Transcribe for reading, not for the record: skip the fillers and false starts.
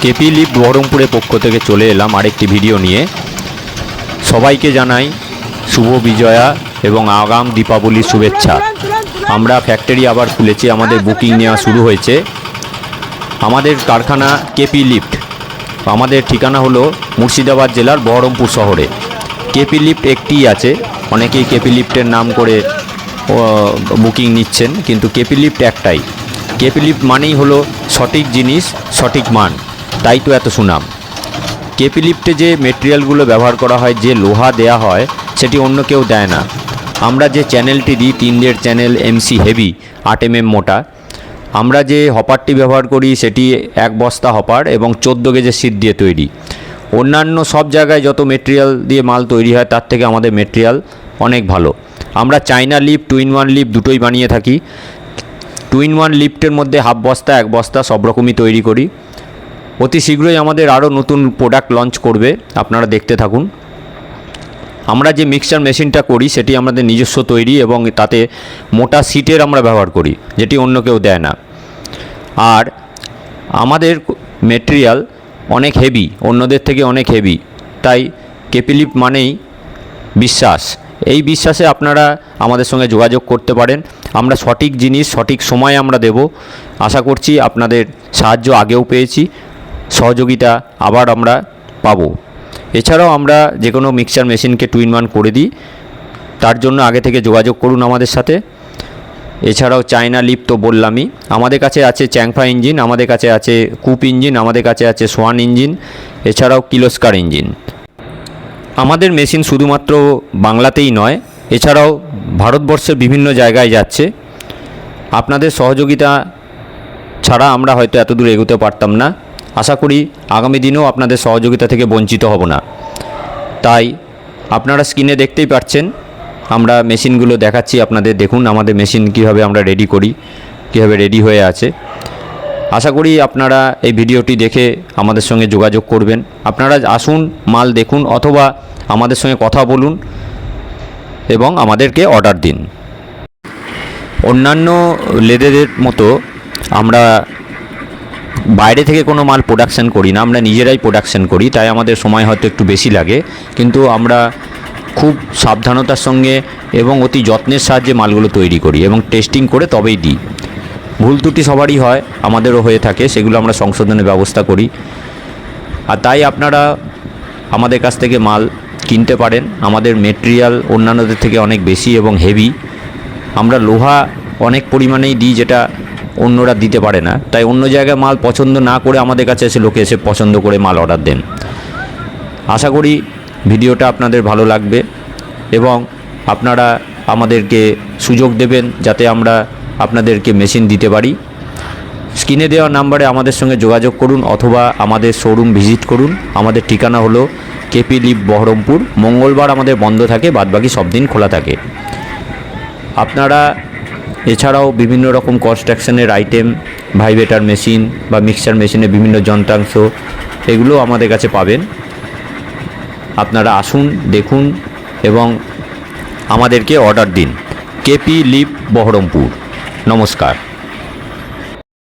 KP lift বহরমপুরের পক্ষ থেকে চলে এলাম আরেকটি ভিডিও নিয়ে। সবাইকে জানাই শুভ বিজয়া এবং আগাম দীপাবলির শুভেচ্ছা। আমরা ফ্যাক্টরি আবার খুলেছি, আমাদের বুকিং নেওয়া শুরু হয়েছে। আমাদের কারখানা কেপি লিফট, আমাদের ঠিকানা হলো মুর্শিদাবাদ জেলার বহরমপুর শহরে। কেপি লিফট একটিই আছে, অনেকেই কেপি লিফটের নাম করে বুকিং নিচ্ছেন, কিন্তু কেপি লিফট একটাই। কেপি লিফট মানেই হলো সঠিক জিনিস সঠিক মান, তাই তো এত সুনাম। কেপি লিফটে যে মেটেরিয়ালগুলো ব্যবহার করা হয়, যে লোহা দেয়া হয়, সেটি অন্য কেউ দেয় না। আমরা যে চ্যানেলটি দিই 3 চ্যানেল এমসি হেভি 8 mm মোটা। আমরা যে হপারটি ব্যবহার করি সেটি 1 বস্তা হপার এবং 14 গেজের শীট দিয়ে তৈরি। অন্যান্য সব জায়গায় যত মেটেরিয়াল দিয়ে মাল তৈরি হয় তার থেকে আমাদের মেটেরিয়াল অনেক ভালো। আমরা চায়না লিফট, 2-in-1 লিফট দুটোই বানিয়ে থাকি। 2-in-1 লিফটের মধ্যে হাফ বস্তা 1 বস্তা সব রকমই তৈরি করি। অতি শীঘ্রই আমাদের আরও নতুন প্রোডাক্ট লঞ্চ করবে, আপনারা দেখতে থাকুন। আমরা যে মিক্সচার মেশিনটা করি সেটি আমাদের নিজস্ব তৈরি এবং তাতে মোটা সিটের আমরা ব্যবহার করি, যেটি অন্য কেউ দেয় না। আর আমাদের মেটেরিয়াল অনেক হেভি, অন্যদের থেকে অনেক হেভি, তাই কেপি লিফট মানেই বিশ্বাস। এই বিশ্বাসে আপনারা আমাদের সঙ্গে যোগাযোগ করতে পারেন। আমরা সঠিক জিনিস সঠিক সময়ে আমরা দেব। আশা করছি আপনাদের সাহায্য আগেও পেয়েছি, সহযোগিতা আবার আমরা পাবো। এছাড়াও আমরা যে কোনো মিক্সচার মেশিনকে 2-in-1 করে দিই, তার জন্য আগে থেকে যোগাযোগ করুন আমাদের সাথে। এছাড়াও চায়না লিফট তো বললামই, আমাদের কাছে আছে চ্যাংফা ইঞ্জিন, আমাদের কাছে আছে কুপ ইঞ্জিন, আমাদের কাছে আছে সোয়ান ইঞ্জিন, এছাড়াও কিলোস্কার ইঞ্জিন। আমাদের মেশিন শুধুমাত্র বাংলাতেই নয়, এছাড়াও ভারতবর্ষের বিভিন্ন জায়গায় যাচ্ছে। আপনাদের সহযোগিতা ছাড়া আমরা হয়তো এত দূর এগোতে পারতাম না। আশা করি আগামী দিনেও আপনাদের সহযোগিতা থেকে বঞ্চিত হব না। তাই আপনারা স্ক্রিনে দেখতেই পাচ্ছেন, আমরা মেশিনগুলো দেখাচ্ছি আপনাদের। দেখুন আমাদের মেশিন কীভাবে আমরা রেডি করি, কীভাবে রেডি হয়ে আছে। আশা করি আপনারা এই ভিডিওটি দেখে আমাদের সঙ্গে যোগাযোগ করবেন। আপনারা আসুন, মাল দেখুন, অথবা আমাদের সঙ্গে কথা বলুন এবং আমাদেরকে অর্ডার দিন। অন্যান্য লেদেদের মতো আমরা বাইরে থেকে কোনো মাল প্রোডাকশান করি না, আমরা নিজেরাই প্রোডাকশান করি। তাই আমাদের সময় হয়তো একটু বেশি লাগে, কিন্তু আমরা খুব সাবধানতার সঙ্গে এবং অতি যত্নের সাহায্যে মালগুলো তৈরি করি এবং টেস্টিং করে তবেই দিই। ভুল ত্রুটি সবারই হয়, আমাদেরও হয়ে থাকে, সেগুলো আমরা সংশোধনের ব্যবস্থা করি। আর তাই আপনারা আমাদের কাছ থেকে মাল কিনতে পারেন। আমাদের মেটেরিয়াল অন্যান্যদের থেকে অনেক বেশি এবং হেভি। আমরা লোহা অনেক পরিমাণেই দিই, যেটা অন্যরা দিতে পারে না। তাই অন্য জায়গায় মাল পছন্দ না করে আমাদের কাছে এসে লোকে এসে পছন্দ করে মাল অর্ডার দেন। আশা করি ভিডিওটা আপনাদের ভালো লাগবে এবং আপনারা আমাদেরকে সুযোগ দেবেন যাতে আমরা আপনাদেরকে মেশিন দিতে পারি। স্ক্রিনে দেওয়া নাম্বারে আমাদের সঙ্গে যোগাযোগ করুন অথবা আমাদের শোরুম ভিজিট করুন। আমাদের ঠিকানা হলো কেপি লিফট বহরমপুর। মঙ্গলবার আমাদের বন্ধ থাকে, বাদবাকি সব দিন খোলা থাকে। আপনারা এছাড়াও বিভিন্ন রকম কনস্ট্রাকশনের আইটেম, ভাইব্রেটর মেশিন বা মিক্সচার মেশিনের বিভিন্ন যন্ত্রাংশ, এগুলো আমাদের কাছে পাবেন। আপনারা আসুন, দেখুন এবং আমাদেরকে অর্ডার দিন। KP lift Baharampur. নমস্কার।